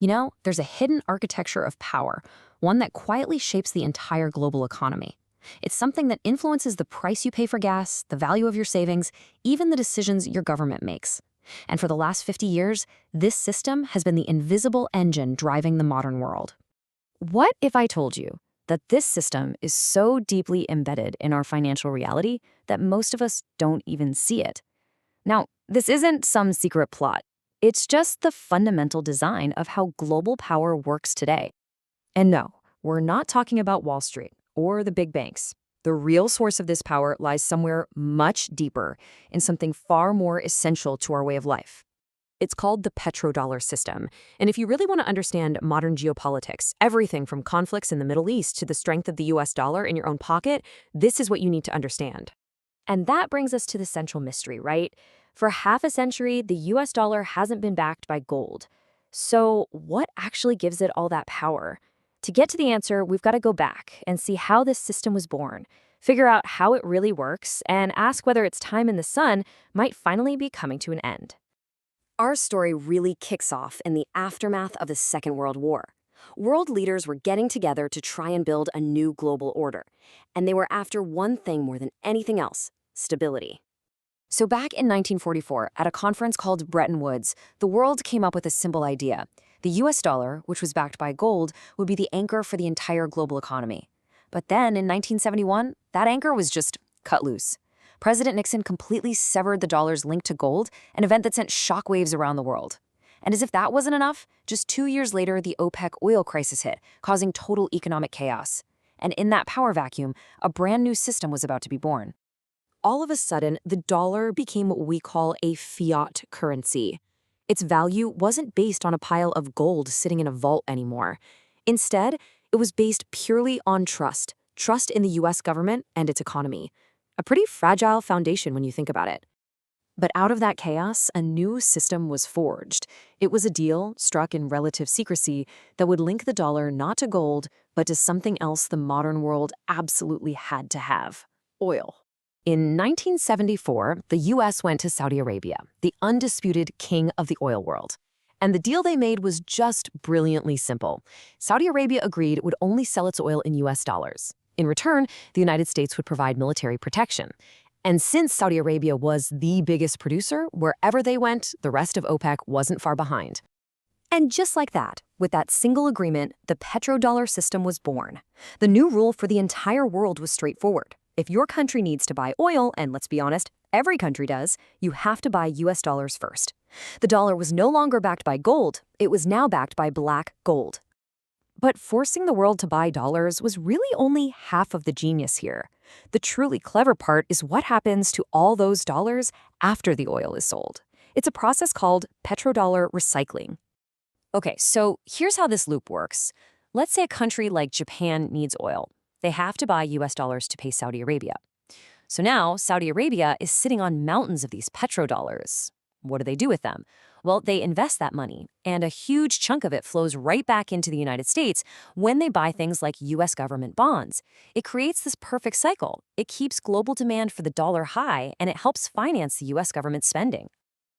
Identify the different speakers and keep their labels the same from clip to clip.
Speaker 1: There's a hidden architecture of power, one that quietly shapes the entire global economy. It's something that influences the price you pay for gas, the value of your savings, even the decisions your government makes. And for the last 50 years, this system has been the invisible engine driving the modern world. What if I told you that this system is so deeply embedded in our financial reality that most of us don't even see it? Now, this isn't some secret plot. It's just the fundamental design of how global power works today. And no, we're not talking about Wall Street or the big banks. The real source of this power lies somewhere much deeper, in something far more essential to our way of life. It's called the petrodollar system. And if you really want to understand modern geopolitics, everything from conflicts in the Middle East to the strength of the US dollar in your own pocket, this is what you need to understand. And that brings us to the central mystery, right? For half a century, the US dollar hasn't been backed by gold. So what actually gives it all that power? To get to the answer, we've got to go back and see how this system was born, figure out how it really works, and ask whether its time in the sun might finally be coming to an end. Our story really kicks off in the aftermath of the Second World War. World leaders were getting together to try and build a new global order, and they were after one thing more than anything else: stability. So back in 1944, at a conference called Bretton Woods, the world came up with a simple idea. The US dollar, which was backed by gold, would be the anchor for the entire global economy. But then in 1971, that anchor was just cut loose. President Nixon completely severed the dollar's link to gold, an event that sent shockwaves around the world. And as if that wasn't enough, just 2 years later, the OPEC oil crisis hit, causing total economic chaos. And in that power vacuum, a brand new system was about to be born. All of a sudden, the dollar became what we call a fiat currency. Its value wasn't based on a pile of gold sitting in a vault anymore. Instead, it was based purely on trust in the US government and its economy. A pretty fragile foundation when you think about it. But out of that chaos, a new system was forged. It was a deal struck in relative secrecy that would link the dollar not to gold, but to something else the modern world absolutely had to have: oil. In 1974, the US went to Saudi Arabia, the undisputed king of the oil world. And the deal they made was just brilliantly simple. Saudi Arabia agreed it would only sell its oil in US dollars. In return, the United States would provide military protection. And since Saudi Arabia was the biggest producer, wherever they went, the rest of OPEC wasn't far behind. And just like that, with that single agreement, the petrodollar system was born. The new rule for the entire world was straightforward. If your country needs to buy oil, and let's be honest, every country does, you have to buy US dollars first. The dollar was no longer backed by gold, it was now backed by black gold. But forcing the world to buy dollars was really only half of the genius here. The truly clever part is what happens to all those dollars after the oil is sold. It's a process called petrodollar recycling. Okay, so here's how this loop works. Let's say a country like Japan needs oil. They have to buy US dollars to pay Saudi Arabia. So now Saudi Arabia is sitting on mountains of these petrodollars. What do they do with them? Well, they invest that money, and a huge chunk of it flows right back into the United States when they buy things like US government bonds. It creates this perfect cycle. It keeps global demand for the dollar high, and it helps finance the US government spending.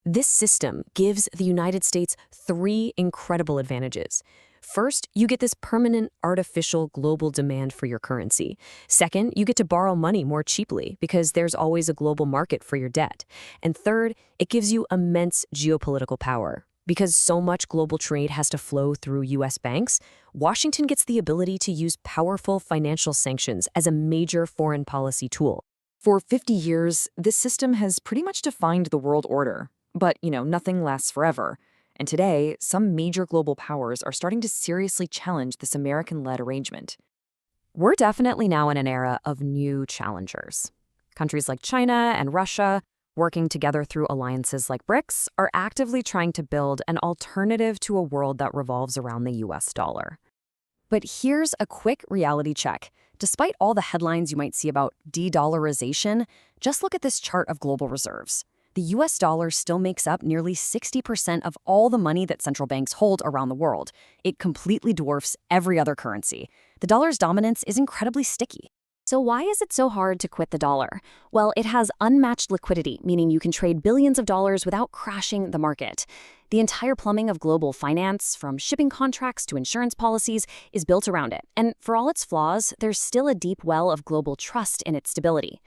Speaker 1: This system gives the United States 3 incredible advantages. First, you get this permanent artificial global demand for your currency. Second, you get to borrow money more cheaply because there's always a global market for your debt. And third, it gives you immense geopolitical power. Because so much global trade has to flow through US banks, Washington gets the ability to use powerful financial sanctions as a major foreign policy tool. For 50 years, this system has pretty much defined the world order. But, nothing lasts forever. And today, some major global powers are starting to seriously challenge this American-led arrangement. We're definitely now in an era of new challengers. Countries like China and Russia, working together through alliances like BRICS, are actively trying to build an alternative to a world that revolves around the US dollar. But here's a quick reality check. Despite all the headlines you might see about de-dollarization, just look at this chart of global reserves. The US dollar still makes up nearly 60% of all the money that central banks hold around the world. It completely dwarfs every other currency. The dollar's dominance is incredibly sticky. So why is it so hard to quit the dollar? Well, it has unmatched liquidity, meaning you can trade billions of dollars without crashing the market. The entire plumbing of global finance, from shipping contracts to insurance policies, is built around it. And for all its flaws, there's still a deep well of global trust in its stability.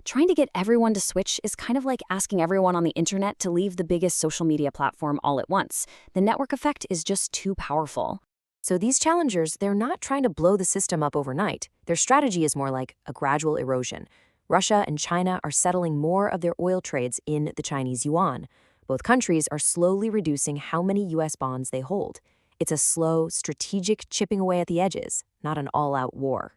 Speaker 1: Trying to get everyone to switch is kind of like asking everyone on the internet to leave the biggest social media platform all at once. The network effect is just too powerful. So these challengers, they're not trying to blow the system up overnight. Their strategy is more like a gradual erosion. Russia and China are settling more of their oil trades in the Chinese yuan. Both countries are slowly reducing how many U.S. bonds they hold. It's a slow, strategic chipping away at the edges, not an all-out war.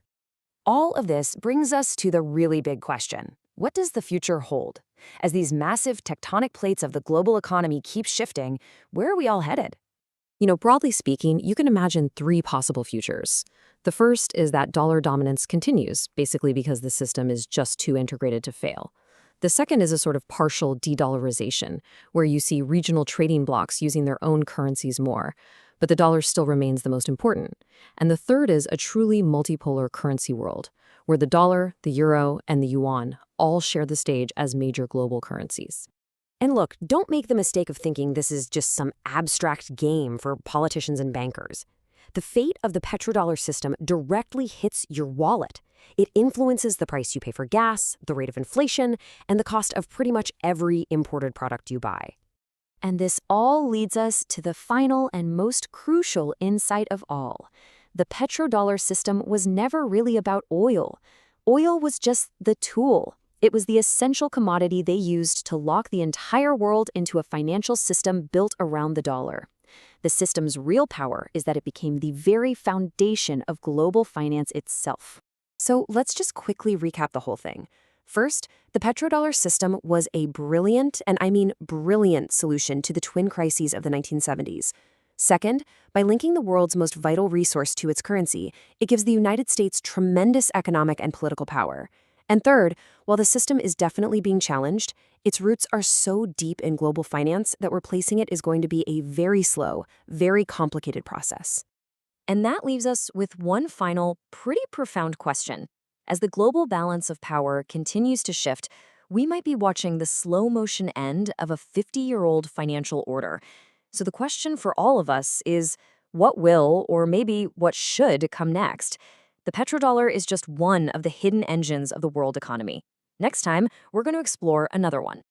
Speaker 1: All of this brings us to the really big question. What does the future hold? As these massive tectonic plates of the global economy keep shifting, where are we all headed? Broadly speaking, you can imagine three possible futures. The first is that dollar dominance continues, basically because the system is just too integrated to fail. The second is a sort of partial de-dollarization, where you see regional trading blocs using their own currencies more, but the dollar still remains the most important. And the third is a truly multipolar currency world, where the dollar, the euro, and the yuan all share the stage as major global currencies. And look, don't make the mistake of thinking this is just some abstract game for politicians and bankers. The fate of the petrodollar system directly hits your wallet. It influences the price you pay for gas, the rate of inflation, and the cost of pretty much every imported product you buy. And this all leads us to the final and most crucial insight of all. The petrodollar system was never really about oil. Oil was just the tool. It was the essential commodity they used to lock the entire world into a financial system built around the dollar. The system's real power is that it became the very foundation of global finance itself. So let's just quickly recap the whole thing. First, the petrodollar system was a brilliant, and I mean brilliant, solution to the twin crises of the 1970s. Second, by linking the world's most vital resource to its currency, it gives the United States tremendous economic and political power. And third, while the system is definitely being challenged, its roots are so deep in global finance that replacing it is going to be a very slow, very complicated process. And that leaves us with one final, pretty profound question. As the global balance of power continues to shift, we might be watching the slow-motion end of a 50-year-old financial order. So the question for all of us is, what will, or maybe what should, come next? The petrodollar is just one of the hidden engines of the world economy. Next time, we're going to explore another one.